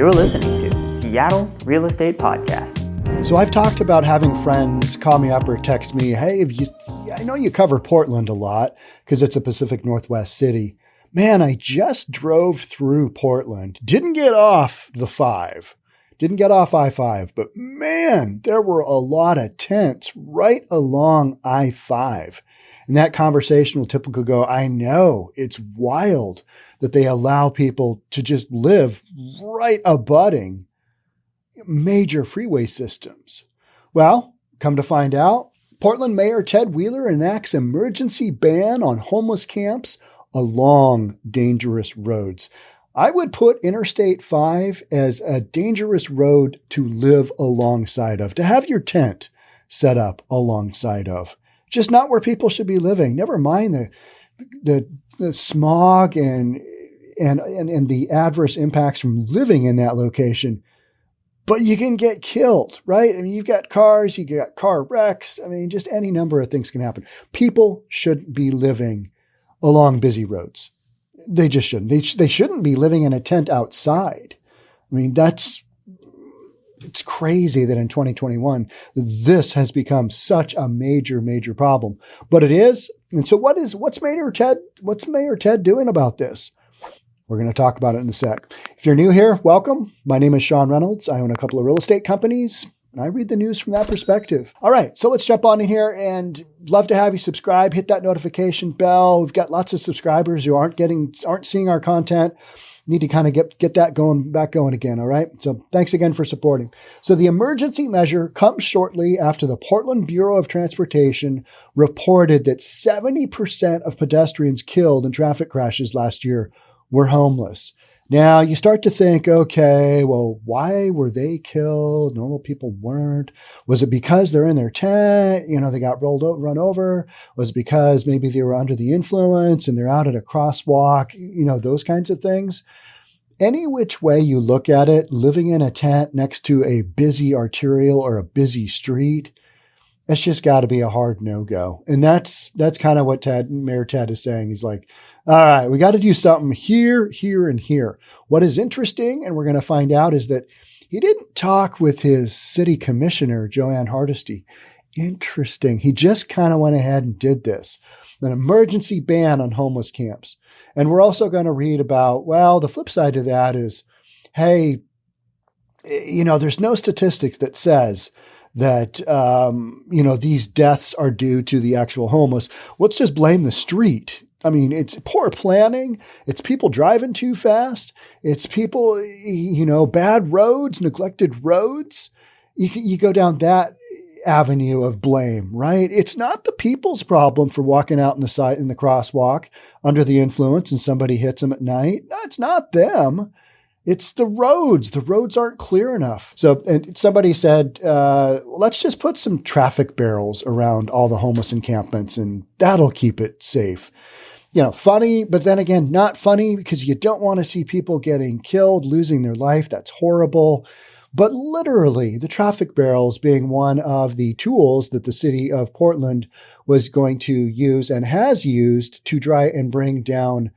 You're listening to Seattle Real Estate Podcast. So I've talked about having friends call me up or text me, hey, I know you cover Portland a lot because it's a Pacific Northwest city. Man, I just drove through Portland. Didn't get off the 5. Didn't get off I-5, but man, there were a lot of tents right along I-5. And that conversation will typically go, I know, it's wild that they allow people to just live right abutting major freeway systems. Well, come to find out, Portland Mayor Ted Wheeler enacts emergency ban on homeless camps along dangerous roads. I would put Interstate 5 as a dangerous road to live alongside of, to have your tent set up alongside of. Just not where people should be living. Never mind the smog and the adverse impacts from living in that location. But you can get killed, right? I mean, you've got cars, you got car wrecks. I mean, just any number of things can happen. People shouldn't be living along busy roads. They just shouldn't. They shouldn't be living in a tent outside. I mean, it's crazy that in 2021, this has become such a major, major problem. But it is. And so what's Mayor Ted doing about this? We're going to talk about it in a sec. If you're new here, welcome. My name is Sean Reynolds. I own a couple of real estate companies, and I read the news from that perspective. All right, so let's jump on in here, and love to have you subscribe. Hit that notification bell. We've got lots of subscribers who aren't seeing our content. Need to kind of get that back going again, all right? So thanks again for supporting. So the emergency measure comes shortly after the Portland Bureau of Transportation reported that 70% of pedestrians killed in traffic crashes last year were homeless. Now you start to think, okay, well, why were they killed? Normal people weren't. Was it because they're in their tent? They got run over? Was it because maybe they were under the influence and they're out at a crosswalk? Those kinds of things. Any which way you look at it, living in a tent next to a busy arterial or a busy street, it's just got to be a hard no-go. And that's kind of what Mayor Ted is saying. He's like, all right, we got to do something here, here, and here. What is interesting, and we're going to find out, is that he didn't talk with his city commissioner, Joanne Hardesty. Interesting. He just kind of went ahead and did this. An emergency ban on homeless camps. And we're also going to read about, well, the flip side to that is, hey, there's no statistics that says that, these deaths are due to the actual homeless. Let's just blame the street. I mean, it's poor planning. It's people driving too fast. It's people, bad roads, neglected roads. You go down that avenue of blame, right? It's not the people's problem for walking out in the crosswalk under the influence and somebody hits them at night. No, it's not them. It's the roads. The roads aren't clear enough. So and somebody said, let's just put some traffic barrels around all the homeless encampments and that'll keep it safe. Funny, but then again, not funny because you don't want to see people getting killed, losing their life. That's horrible. But literally, the traffic barrels being one of the tools that the city of Portland was going to use and has used to try and bring down,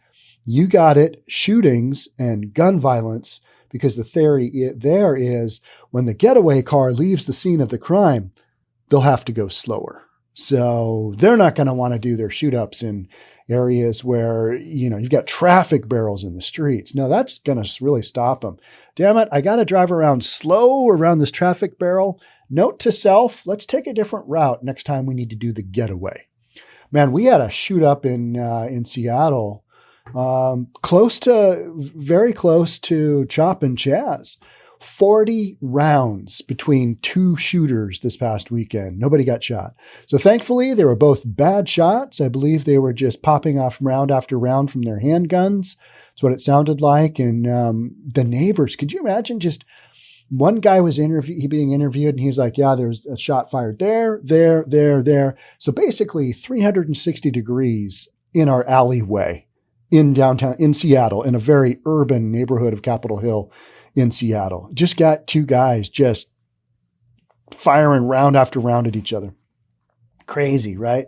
you got it, shootings and gun violence, because the theory there is when the getaway car leaves the scene of the crime, they'll have to go slower. So they're not going to want to do their shoot-ups in areas where, you've got traffic barrels in the streets. No, that's going to really stop them. Damn it, I got to drive around slow around this traffic barrel. Note to self, let's take a different route next time we need to do the getaway. Man, we had a shoot-up in Seattle, very close to Chop and Chaz. 40 rounds between two shooters this past weekend. Nobody got shot. So thankfully, they were both bad shots. I believe they were just popping off round after round from their handguns. That's what it sounded like. And the neighbors, could you imagine just one guy was being interviewed and he's like, yeah, there was a shot fired there. So basically 360 degrees in our alleyway in downtown, in Seattle, in a very urban neighborhood of Capitol Hill in Seattle. Just got two guys just firing round after round at each other. Crazy, right?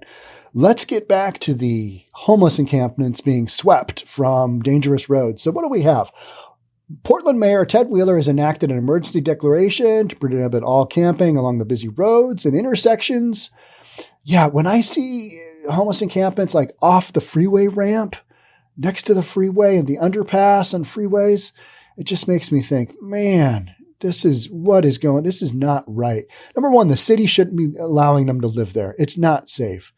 Let's get back to the homeless encampments being swept from dangerous roads. So what do we have? Portland Mayor Ted Wheeler has enacted an emergency declaration to prohibit all camping along the busy roads and intersections. Yeah, when I see homeless encampments like off the freeway ramp, next to the freeway and the underpass and freeways, it just makes me think, man, this is not right. Number one, the city shouldn't be allowing them to live there. It's not safe.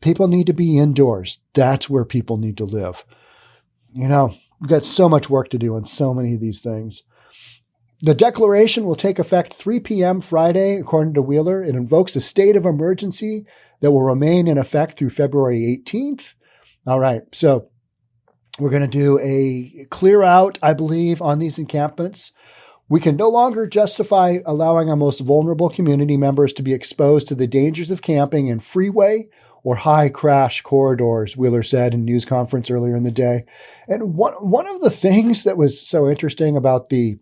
People need to be indoors. That's where people need to live. We've got so much work to do on so many of these things. The declaration will take effect 3 p.m. Friday, according to Wheeler. It invokes a state of emergency that will remain in effect through February 18th. All right, so we're going to do a clear out, I believe, on these encampments. We can no longer justify allowing our most vulnerable community members to be exposed to the dangers of camping in freeway or high crash corridors, Wheeler said in a news conference earlier in the day. And one of the things that was so interesting about the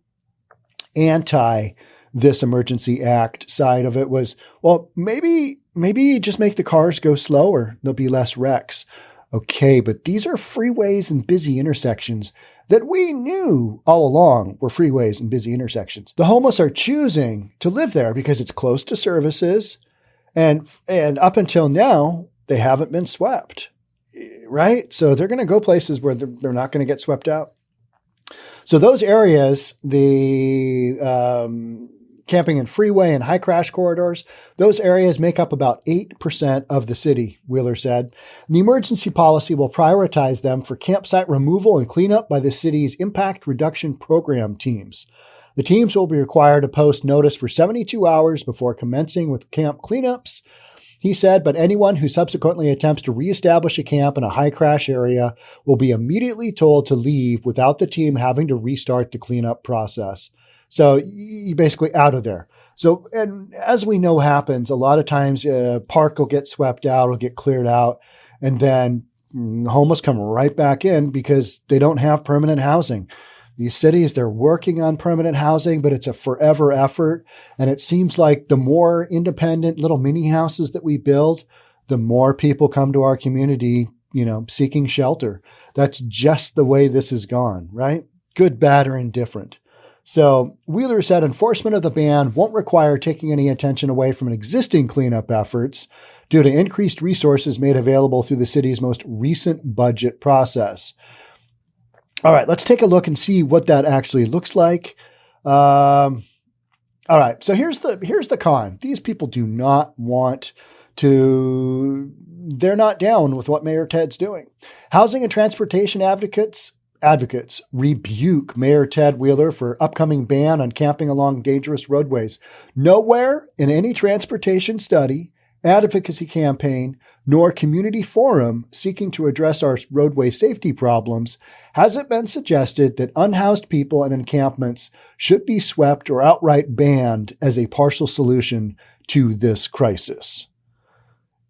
this emergency act side of it was, well, maybe just make the cars go slower. There'll be less wrecks. Okay, but these are freeways and busy intersections that we knew all along were freeways and busy intersections. The homeless are choosing to live there because it's close to services, and up until now, they haven't been swept, right? So they're going to go places where they're not going to get swept out. So those areas, the camping in freeway and high crash corridors, those areas make up about 8% of the city, Wheeler said. And the emergency policy will prioritize them for campsite removal and cleanup by the city's impact reduction program teams. The teams will be required to post notice for 72 hours before commencing with camp cleanups, he said, but anyone who subsequently attempts to reestablish a camp in a high crash area will be immediately told to leave without the team having to restart the cleanup process. So you're basically out of there. So, and as we know happens, a lot of times a park will get swept out, will get cleared out, and then homeless come right back in because they don't have permanent housing. These cities, they're working on permanent housing, but it's a forever effort. And it seems like the more independent little mini houses that we build, the more people come to our community, seeking shelter. That's just the way this has gone, right? Good, bad, or indifferent. So Wheeler said enforcement of the ban won't require taking any attention away from existing cleanup efforts due to increased resources made available through the city's most recent budget process. All right, let's take a look and see what that actually looks like. All right, so here's the con. These people do not want to, they're not down with what Mayor Ted's doing. Housing and transportation advocates rebuke Mayor Ted Wheeler for upcoming ban on camping along dangerous roadways. Nowhere in any transportation study, advocacy campaign, nor community forum seeking to address our roadway safety problems has it been suggested that unhoused people and encampments should be swept or outright banned as a partial solution to this crisis.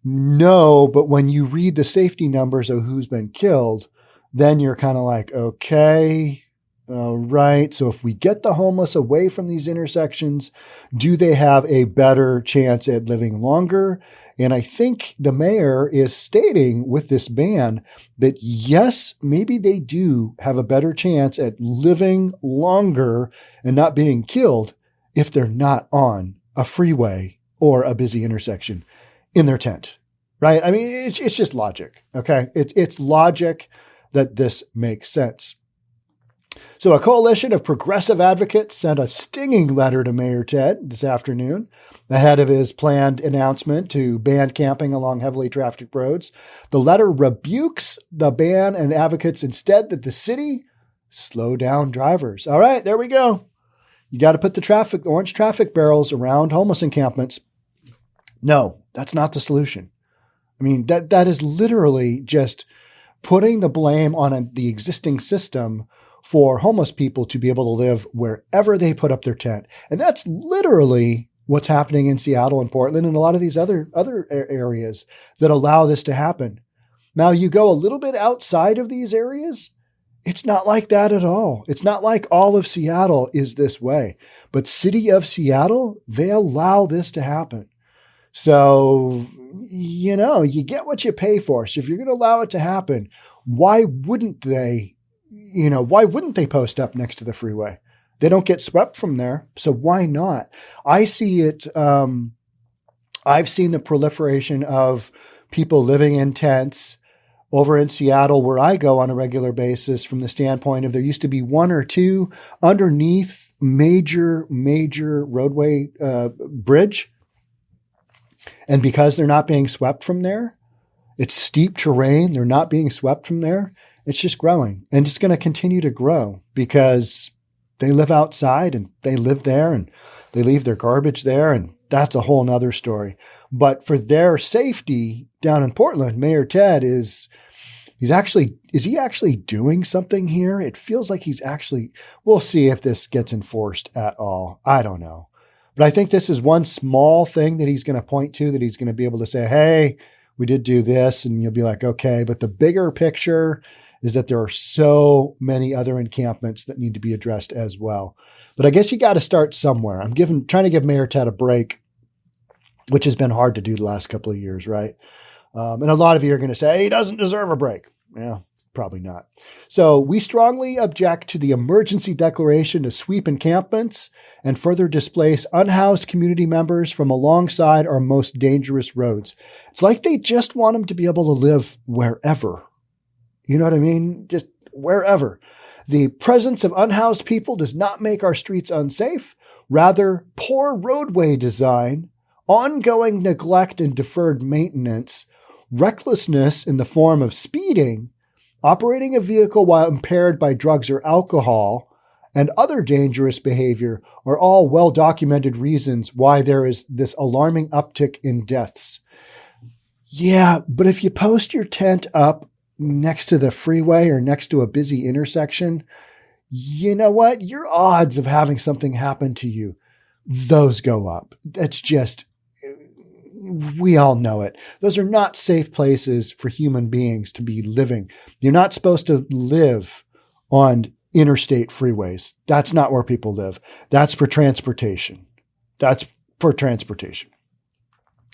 No, but when you read the safety numbers of who's been killed, then you're kind of like, okay, all right. So if we get the homeless away from these intersections, do they have a better chance at living longer? And I think the mayor is stating with this ban that yes, maybe they do have a better chance at living longer and not being killed if they're not on a freeway or a busy intersection in their tent, right? I mean, it's just logic, okay? It's logic that this makes sense. So a coalition of progressive advocates sent a stinging letter to Mayor Ted this afternoon ahead of his planned announcement to ban camping along heavily trafficked roads. The letter rebukes the ban and advocates instead that the city slow down drivers. All right, there we go. You got to put the orange traffic barrels around homeless encampments. No, that's not the solution. I mean, that is literally just putting the blame on the existing system for homeless people to be able to live wherever they put up their tent. And that's literally what's happening in Seattle and Portland and a lot of these other areas that allow this to happen. Now, you go a little bit outside of these areas, it's not like that at all. It's not like all of Seattle is this way. But city of Seattle, they allow this to happen. So, you get what you pay for. So if you're going to allow it to happen, why wouldn't they why wouldn't they post up next to the freeway? They don't get swept from there. So why not? I see it. I've seen the proliferation of people living in tents over in Seattle, where I go on a regular basis, from the standpoint of there used to be one or two underneath major roadway bridge. And because they're not being swept from there, it's steep terrain. They're not being swept from there. It's just growing, and it's going to continue to grow because they live outside and they live there and they leave their garbage there. And that's a whole nother story. But for their safety down in Portland, Mayor Ted is he actually doing something here? It feels like we'll see if this gets enforced at all. I don't know. But I think this is one small thing that he's going to point to, that he's going to be able to say, hey, we did do this. And you'll be like, okay. But the bigger picture is that there are so many other encampments that need to be addressed as well. But I guess you got to start somewhere. I'm trying to give Mayor Ted a break, which has been hard to do the last couple of years, right? And a lot of you are going to say, he doesn't deserve a break. Yeah, probably not. So we strongly object to the emergency declaration to sweep encampments and further displace unhoused community members from alongside our most dangerous roads. It's like they just want them to be able to live wherever. You know what I mean? Just wherever. The presence of unhoused people does not make our streets unsafe. Rather, poor roadway design, ongoing neglect and deferred maintenance, recklessness in the form of speeding, operating a vehicle while impaired by drugs or alcohol, and other dangerous behavior are all well-documented reasons why there is this alarming uptick in deaths. Yeah, but if you post your tent up next to the freeway or next to a busy intersection, you know what? Your odds of having something happen to you, those go up. That's just, we all know it. Those are not safe places for human beings to be living. You're not supposed to live on interstate freeways. That's not where people live. That's for transportation.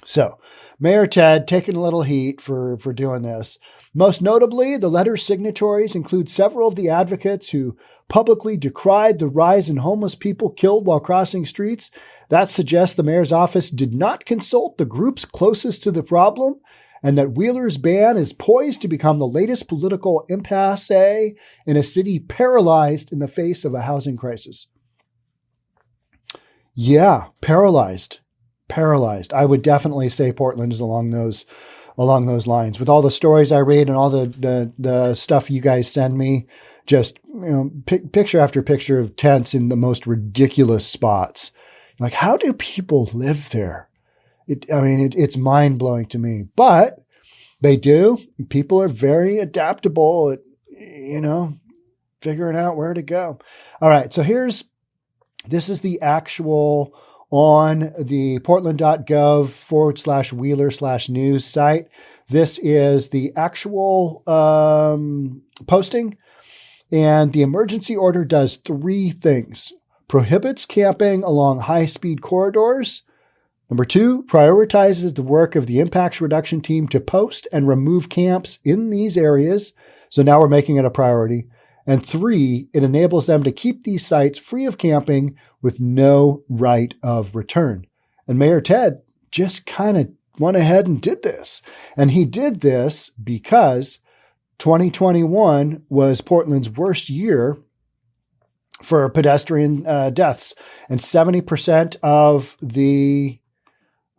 So Mayor Ted taking a little heat for doing this. Most notably, the letter's signatories include several of the advocates who publicly decried the rise in homeless people killed while crossing streets. That suggests the mayor's office did not consult the groups closest to the problem, and that Wheeler's ban is poised to become the latest political impasse in a city paralyzed in the face of a housing crisis. Yeah, paralyzed. I would definitely say Portland is along those lines. With all the stories I read and all the stuff you guys send me, just picture after picture of tents in the most ridiculous spots. Like, how do people live there? It's mind blowing to me, but they do. People are very adaptable at figuring out where to go. All right, so this is the actual on the portland.gov/Wheeler/news site. This is the actual posting, and the emergency order does 3 things. Prohibits camping along high-speed corridors. Number 2, prioritizes the work of the impacts reduction team to post and remove camps in these areas. So now we're making it a priority. And 3, it enables them to keep these sites free of camping with no right of return. And Mayor Ted just kind of went ahead and did this. And he did this because 2021 was Portland's worst year for pedestrian deaths. And 70% of the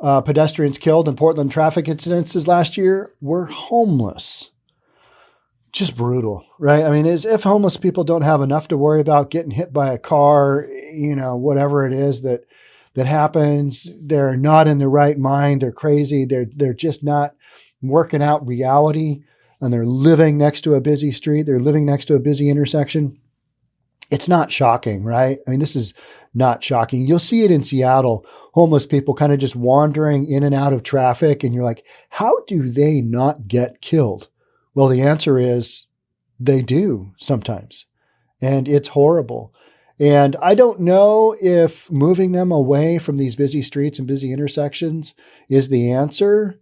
pedestrians killed in Portland traffic incidences last year were homeless. Just brutal, right? As if homeless people don't have enough to worry about getting hit by a car, whatever it is that happens. They're not in their right mind. They're crazy. They're just not working out reality, and they're living next to a busy street. They're living next to a busy intersection. It's not shocking, right? This is not shocking. You'll see it in Seattle, homeless people kind of just wandering in and out of traffic. And you're like, how do they not get killed? Well, the answer is they do sometimes, and it's horrible. And I don't know if moving them away from these busy streets and busy intersections is the answer,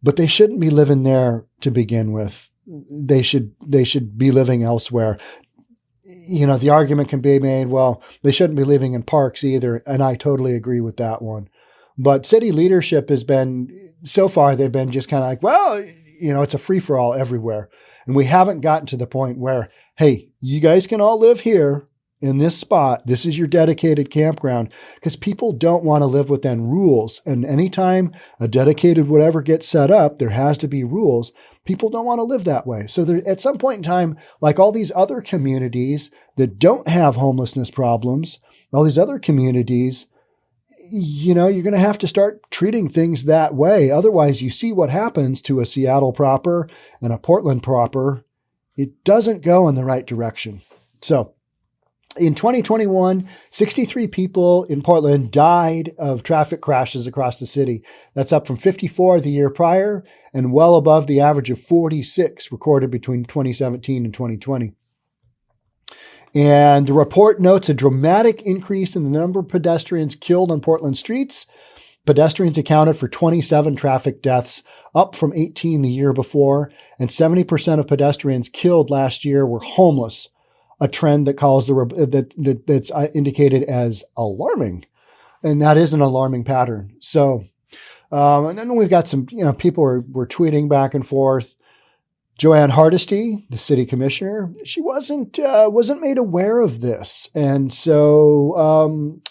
but they shouldn't be living there to begin with. They should be living elsewhere. the argument can be made, well, they shouldn't be living in parks either. And I totally agree with that one. But city leadership has been, so far, they've been just kind of like, well, it's a free for all everywhere. And we haven't gotten to the point where, hey, you guys can all live here in this spot. This is your dedicated campground, because people don't want to live within rules. And anytime a dedicated whatever gets set up, there has to be rules. People don't want to live that way. So there, at some point in time, like all these other communities that don't have homelessness problems, all these other communities, you're going to have to start treating things that way. Otherwise, you see what happens to a Seattle proper and a Portland proper. It doesn't go in the right direction. So in 2021, 63 people in Portland died of traffic crashes across the city. That's up from 54 the year prior and well above the average of 46 recorded between 2017 and 2020. And the report notes a dramatic increase in the number of pedestrians killed on Portland streets. Pedestrians accounted for 27 traffic deaths, up from 18 the year before, and 70% of pedestrians killed last year were homeless, a trend that calls that's indicated as alarming, and that is an alarming pattern. So, and then we've got some people were tweeting back and forth. Joanne Hardesty, the city commissioner, she wasn't made aware of this, and so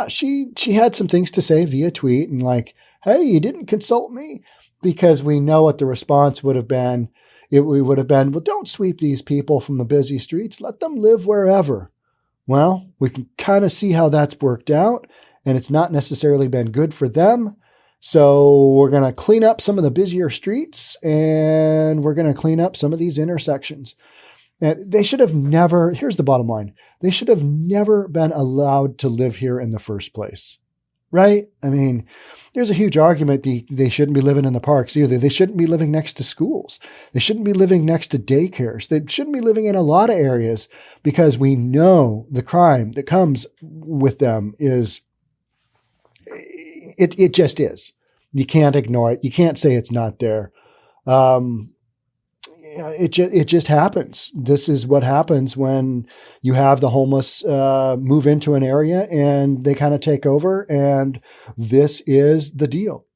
she had some things to say via tweet and like, hey, you didn't consult me, because we know what the response would have been. We would have been, well, don't sweep these people from the busy streets. Let them live wherever. Well, we can kind of see how that's worked out, and it's not necessarily been good for them. So we're going to clean up some of the busier streets, and we're going to clean up some of these intersections. They should have never, here's the bottom line, they should have never been allowed to live here in the first place, right? I mean, there's a huge argument they shouldn't be living in the parks either. They shouldn't be living next to schools. They shouldn't be living next to daycares. They shouldn't be living in a lot of areas, because we know the crime that comes with them is, it just is. You can't ignore it. You can't say it's not there. It just happens. This is what happens when you have the homeless move into an area and they kind of take over, and this is the deal.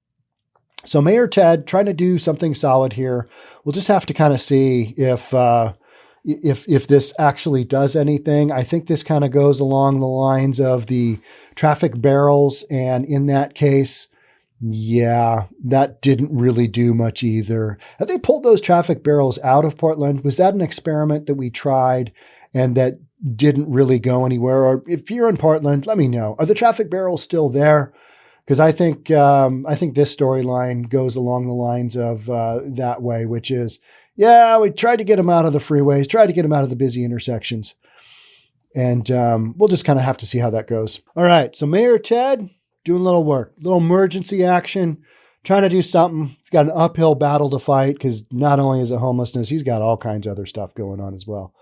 So Mayor Ted trying to do something solid here. We'll just have to kind of see if this actually does anything. I think this kind of goes along the lines of the traffic barrels, and in that case, yeah, that didn't really do much either. Have they pulled those traffic barrels out of Portland? Was that an experiment that we tried and that didn't really go anywhere? Or if you're in Portland, let me know. Are the traffic barrels still there? Because I think this storyline goes along the lines of that way, which is, yeah, we tried to get them out of the freeways, tried to get them out of the busy intersections. And we'll just kind of have to see how that goes. All right, so Mayor Ted doing a little work, little emergency action, trying to do something. He's got an uphill battle to fight, because not only is it homelessness, he's got all kinds of other stuff going on as well.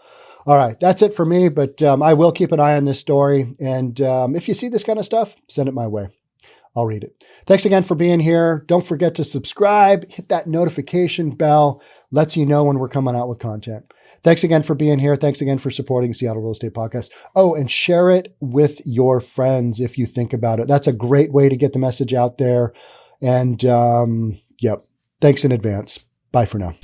All right, that's it for me, but I will keep an eye on this story. And if you see this kind of stuff, send it my way. I'll read it. Thanks again for being here. Don't forget to subscribe, hit that notification bell, lets you know when we're coming out with content. Thanks again for being here. Thanks again for supporting Seattle Real Estate Podcast. Oh, and share it with your friends if you think about it. That's a great way to get the message out there. And yep, thanks in advance. Bye for now.